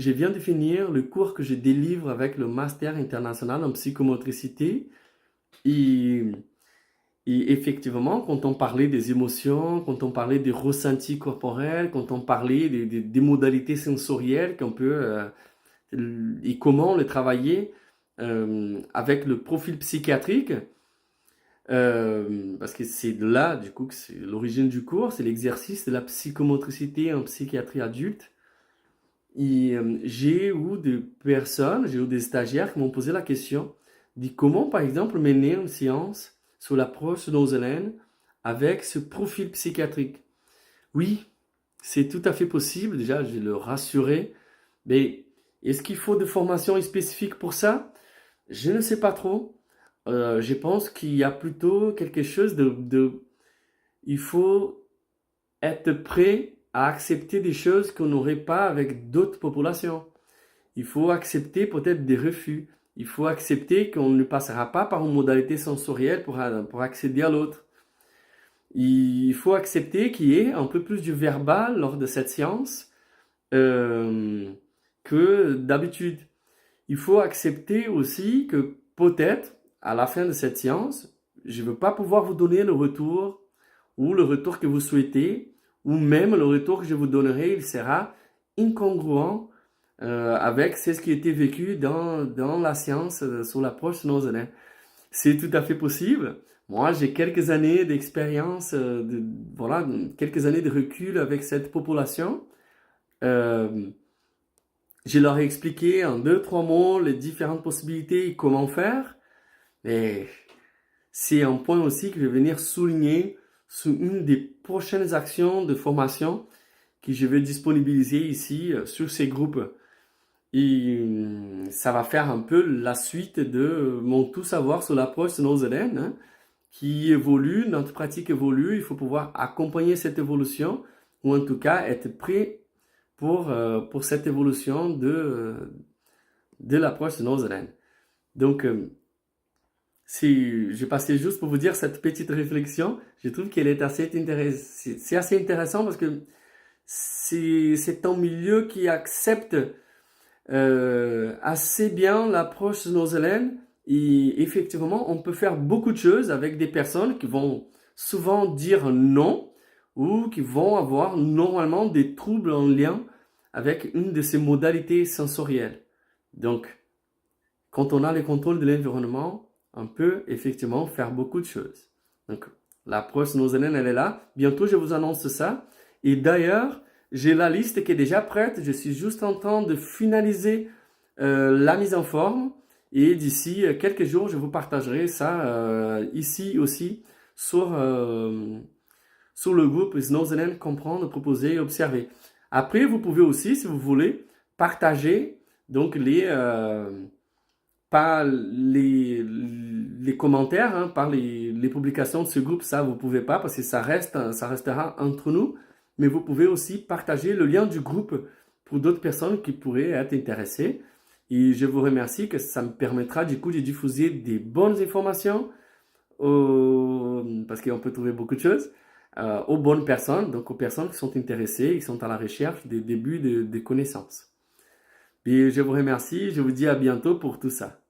je viens de finir le cours que je délivre avec le Master international en psychomotricité. Et, et effectivement, quand on parlait des émotions, quand on parlait des ressentis corporels, quand on parlait des modalités sensorielles qu'on peut et comment les travailler avec le profil psychiatrique, parce que c'est là, du coup, que c'est l'origine du cours, c'est l'exercice de la psychomotricité en psychiatrie adulte. Et j'ai eu des personnes, j'ai eu des stagiaires qui m'ont posé la question de comment, par exemple, mener une séance sur l'approche nozelène avec ce profil psychiatrique. Oui, c'est tout à fait possible. Déjà, je vais le rassurer. Mais est-ce qu'il faut de formation spécifique pour ça? Je ne sais pas trop. Je pense qu'il y a plutôt quelque chose il faut être prêt à accepter des choses qu'on n'aurait pas avec d'autres populations. Il faut accepter peut-être des refus. Il faut accepter qu'on ne passera pas par une modalité sensorielle pour accéder à l'autre. Il faut accepter qu'il y ait un peu plus du verbal lors de cette séance que d'habitude. Il faut accepter aussi que peut-être, à la fin de cette séance, je ne veux pas pouvoir vous donner le retour ou le retour que vous souhaitez, ou même le retour que je vous donnerai, il sera incongruent avec ce qui a été vécu dans la science sur l'approche nozelène. C'est tout à fait possible. Moi, j'ai quelques années d'expérience, voilà, quelques années de recul avec cette population. Euh, je leur ai expliqué en deux, trois mots les différentes possibilités et comment faire. Mais c'est un point aussi que je vais venir souligner sous une des prochaines actions de formation que je vais disponibiliser ici sur ces groupes. Et ça va faire un peu la suite de mon tout savoir sur l'approche de nos élèves, hein, qui évolue, notre pratique évolue, il faut pouvoir accompagner cette évolution ou en tout cas être prêt pour cette évolution de l'approche de nos élèves. Donc, je passais juste pour vous dire cette petite réflexion. Je trouve qu'elle est c'est assez intéressant parce que c'est un milieu qui accepte assez bien l'approche de nos élèves et effectivement, on peut faire beaucoup de choses avec des personnes qui vont souvent dire non ou qui vont avoir normalement des troubles en lien avec une de ces modalités sensorielles. Donc, quand on a le contrôle de l'environnement, on peut effectivement faire beaucoup de choses. Donc, l'approche nozelène, elle est là. Bientôt, je vous annonce ça. Et d'ailleurs, j'ai la liste qui est déjà prête. Je suis juste en train de finaliser la mise en forme. Et d'ici quelques jours, je vous partagerai ça ici aussi sur le groupe Nozelène Comprendre, Proposer et Observer. Après, vous pouvez aussi, si vous voulez, partager donc par les commentaires, hein, par les publications de ce groupe, ça vous pouvez pas parce que ça restera entre nous. Mais vous pouvez aussi partager le lien du groupe pour d'autres personnes qui pourraient être intéressées. Et je vous remercie que ça me permettra du coup de diffuser des bonnes informations parce qu'on peut trouver beaucoup de choses aux bonnes personnes, donc aux personnes qui sont intéressées, qui sont à la recherche des débuts de connaissances. Et je vous remercie, je vous dis à bientôt pour tout ça.